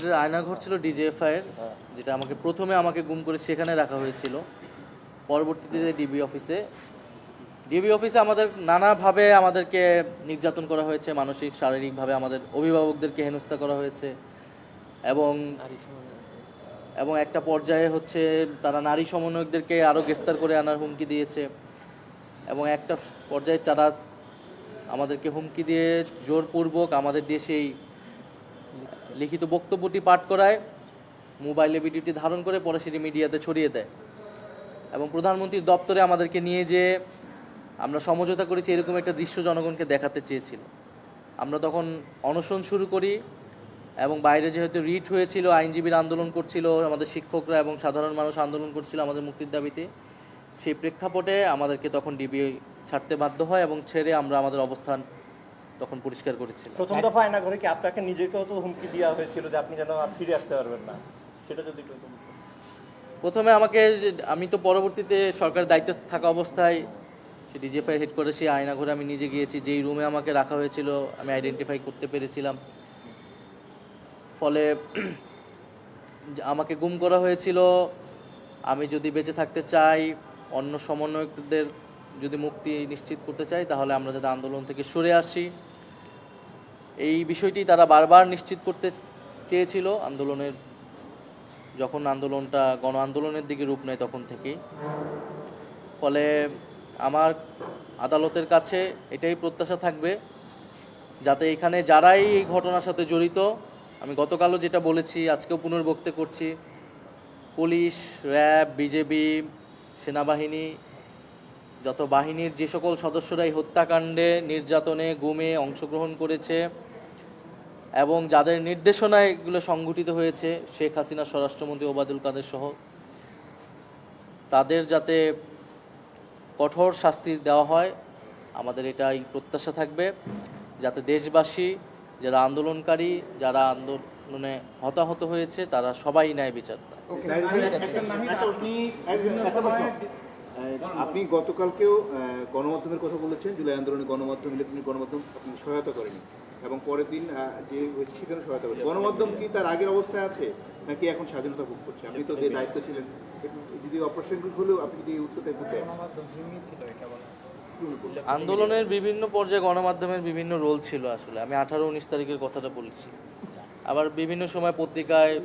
সেটা আয়নাঘর ছিল ডিজিএফআই এর, যেটা প্রথমে আমাকে গুম করে সেখানে রাখা হয়েছিল। পরবর্তীতে ডিবি অফিসে আমাদের নানাভাবে আমাদেরকে নির্যাতন করা হয়েছে, মানসিক শারীরিকভাবে আমাদের অভিভাবকদেরকে হেনস্থা করা হয়েছে এবং একটা পর্যায়ে তারা নারী সমন্বয়কদেরকে আরও গ্রেফতার করে আনার হুমকি দিয়েছে এবং একটা পর্যায়ে তারা আমাদেরকে হুমকি দিয়ে জোরপূর্বক আমাদের দিয়ে সেই লিখিত বক্তব্যটি পাঠ করায়, মোবাইলে ভিডিওটি ধারণ করে পরে সেটি মিডিয়াতে ছড়িয়ে দেয় এবং প্রধানমন্ত্রীর দপ্তরে আমাদেরকে নিয়ে যেয়ে আমরা সমঝোতা করেছি এরকম একটা দৃশ্য জনগণকে দেখাতে চেয়েছিল। আমরা তখন অনশন শুরু করি এবং বাইরে যেহেতু রিট হয়েছিল, আইনজীবীরা আন্দোলন করছিল, আমাদের শিক্ষকরা এবং সাধারণ মানুষ আন্দোলন করছিল আমাদের মুক্তির দাবিতে, সেই প্রেক্ষাপটে আমাদেরকে তখন ডিবি ছাড়তে বাধ্য হয় এবং ছেড়ে আমরা আমাদের অবস্থান তখন পরিষ্কার করেছিলাম। প্রথম দফা আয়নাঘরে কি আপনাকে নিজেকেও তো হুমকি দেওয়া হয়েছিল যে আপনি যেন আর ফিরে আসতে পারবেন না, সেটা যদি প্রথমে আমি তো পরবর্তীতে সরকারের দায়িত্বে থাকা অবস্থায় সে ডিজিএফআই হেডকোয়ার্টার আয়নাঘরে আমি নিজে গিয়েছি, যেই রুমে আমাকে রাখা হয়েছিল আমি আইডেন্টিফাই করতে পেরেছিলাম। ফলে আমাকে গুম করা হয়েছিল। আমি যদি বেঁচে থাকতে চাই, অন্য সমন্বয়কদের যদি মুক্তি নিশ্চিত করতে চাই, তাহলে আমরা যাতে আন্দোলন থেকে সরে আসি, এই বিষয়টি তারা বারবার নিশ্চিত করতে চেয়েছিল যখন আন্দোলনটা গণ আন্দোলনের দিকে রূপ নেয় তখন থেকেই। ফলে আমার আদালতের কাছে এটাই প্রত্যাশা থাকবে যাতে এখানে যারাই এই ঘটনার সাথে জড়িত, আমি গতকালও যেটা বলেছি আজকেও পুনর্বক্তে করছি, পুলিশ, র্যাব, বিজেপি, সেনাবাহিনী, যত বাহিনীর যে সকল সদস্যরা এই হত্যাকাণ্ডে, নির্যাতনে, গুমে অংশগ্রহণ করেছে এবং যাদের নির্দেশনায় এগুলো সংঘটিত হয়েছে, শেখ হাসিনা, স্বরাষ্ট্রমন্ত্রী ওবায়দুল কাদের সহ, তাদের যাতে কঠোর শাস্তি দেওয়া হয়, আমাদের এটাই প্রত্যাশা থাকবে, যাতে দেশবাসী, যারা আন্দোলনকারী, যারা আন্দোলনে হতাহত হয়েছে, তারা সবাই ন্যায় বিচার পায়। আপনি গতকালকেও গণমাধ্যমের কথা বলেছেন, জুলাই আন্দোলনে গণমাধ্যম, ইলেকট্রনিক গণমাধ্যম আপনি সহায়তা করেনি এবং পরের দিন যে হয়েছে সেখানে সহায়তা করেন। গণমাধ্যম কি তার আগের অবস্থায় আছে নাকি এখন স্বাধীনতা ভোগ করছে? আপনি তো যে দায়িত্ব ছিলেন, যদি অপ্রাসঙ্গিক হলেও আপনি যদি উত্তরটা একটু দেন। আন্দোলনের বিভিন্ন পর্যায়ে গণমাধ্যমের বিভিন্ন রোল ছিল। আসলে আমি 18-19 তারিখের কথাটা বলছি। আবার বিভিন্ন সময় পত্রিকায়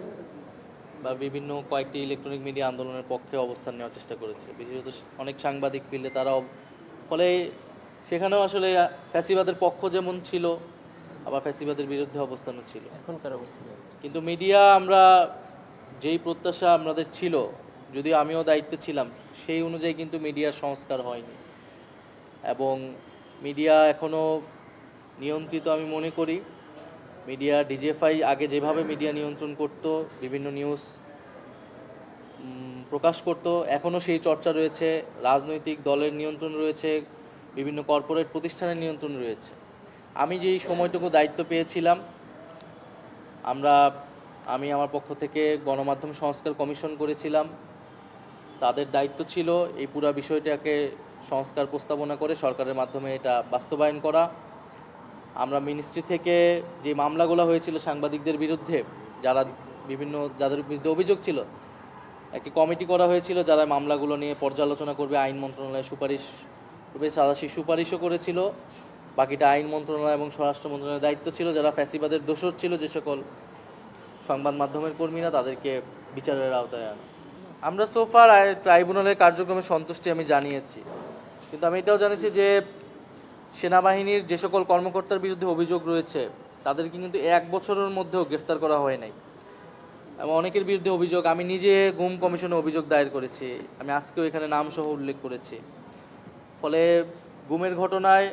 বা বিভিন্ন কয়েকটি ইলেকট্রনিক মিডিয়া আন্দোলনের পক্ষে অবস্থান নেওয়ার চেষ্টা করেছে, বিশেষত অনেক সাংবাদিক ফিল্ডে তারাও। ফলে সেখানেও আসলে ফ্যাসিবাদের পক্ষ যেমন ছিল, আবার ফ্যাসিবাদের বিরুদ্ধে অবস্থানও ছিল। এখনকার অবস্থা কিন্তু মিডিয়া, আমরা যেই প্রত্যাশা আমাদের ছিল, যদিও আমিও দায়িত্বে ছিলাম, সেই অনুযায়ী কিন্তু মিডিয়ার সংস্কার হয়নি এবং মিডিয়া এখনও নিয়ন্ত্রিত আমি মনে করি। মিডিয়া, ডিজিএফআই আগে যেভাবে মিডিয়া নিয়ন্ত্রণ করত, বিভিন্ন নিউজ প্রকাশ করত, এখনও সেই চর্চা রয়েছে। রাজনৈতিক দলের নিয়ন্ত্রণ রয়েছে, বিভিন্ন কর্পোরেট প্রতিষ্ঠানের নিয়ন্ত্রণ রয়েছে। আমি যেই সময়টুকু দায়িত্ব পেয়েছিলাম, আমি আমার পক্ষ থেকে গণমাধ্যম সংস্কার কমিশন করেছিলাম। তাদের দায়িত্ব ছিল এই পুরো বিষয়টাকে সংস্কার প্রস্তাবনা করে সরকারের মাধ্যমে এটা বাস্তবায়ন করা। আমরা মিনিস্ট্রি থেকে যে মামলাগুলো হয়েছিল সাংবাদিকদের বিরুদ্ধে, যাদের বিরুদ্ধে অভিযোগ ছিল, একটি কমিটি করা হয়েছিল যারা মামলাগুলো নিয়ে পর্যালোচনা করবে। আইন মন্ত্রণালয় সাদাশি সুপারিশও করেছিল। বাকিটা আইন মন্ত্রণালয় এবং স্বরাষ্ট্র মন্ত্রণালয়ের দায়িত্ব ছিল। যারা ফ্যাসিবাদের দোষর ছিল, যে সকল সংবাদ মাধ্যমের কর্মীরা, তাদেরকে বিচারের আওতায় আনা। আমরা সোফার ট্রাইব্যুনালের কার্যক্রমে সন্তুষ্টি আমি জানিয়েছি, কিন্তু আমি এটাও জানিয়েছি যে সেনাবাহিনীর যে সকল কর্মকর্তার বিরুদ্ধে অভিযোগ রয়েছে, তাদেরকে কিন্তু 1 বছরের মধ্যেও গ্রেফতার করা হয় নাই এবং অনেকের বিরুদ্ধে অভিযোগ, আমি নিজে গুম কমিশনে অভিযোগ দায়ের করেছি, আমি আজকেও এখানে নামসহ উল্লেখ করেছি। ফলে গুমের ঘটনায়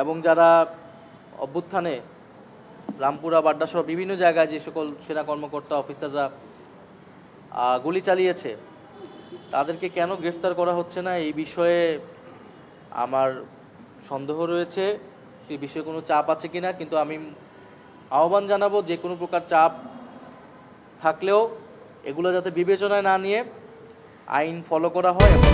এবং যারা অভ্যুত্থানে রামপুরা, বাড্ডাসহ বিভিন্ন জায়গায় যে সকল সেনা কর্মকর্তা, অফিসাররা গুলি চালিয়েছে, তাদেরকে কেন গ্রেফতার করা হচ্ছে না, এই বিষয়ে আমার সন্দেহ রয়েছে। সেই বিষয়ে কোনো চাপ আছে কিনা, কিন্তু আমি আহ্বান জানাবো যে কোনো প্রকার চাপ থাকলেও এগুলো যাতে বিবেচনায় না নিয়ে আইন ফলো করা হয় এবং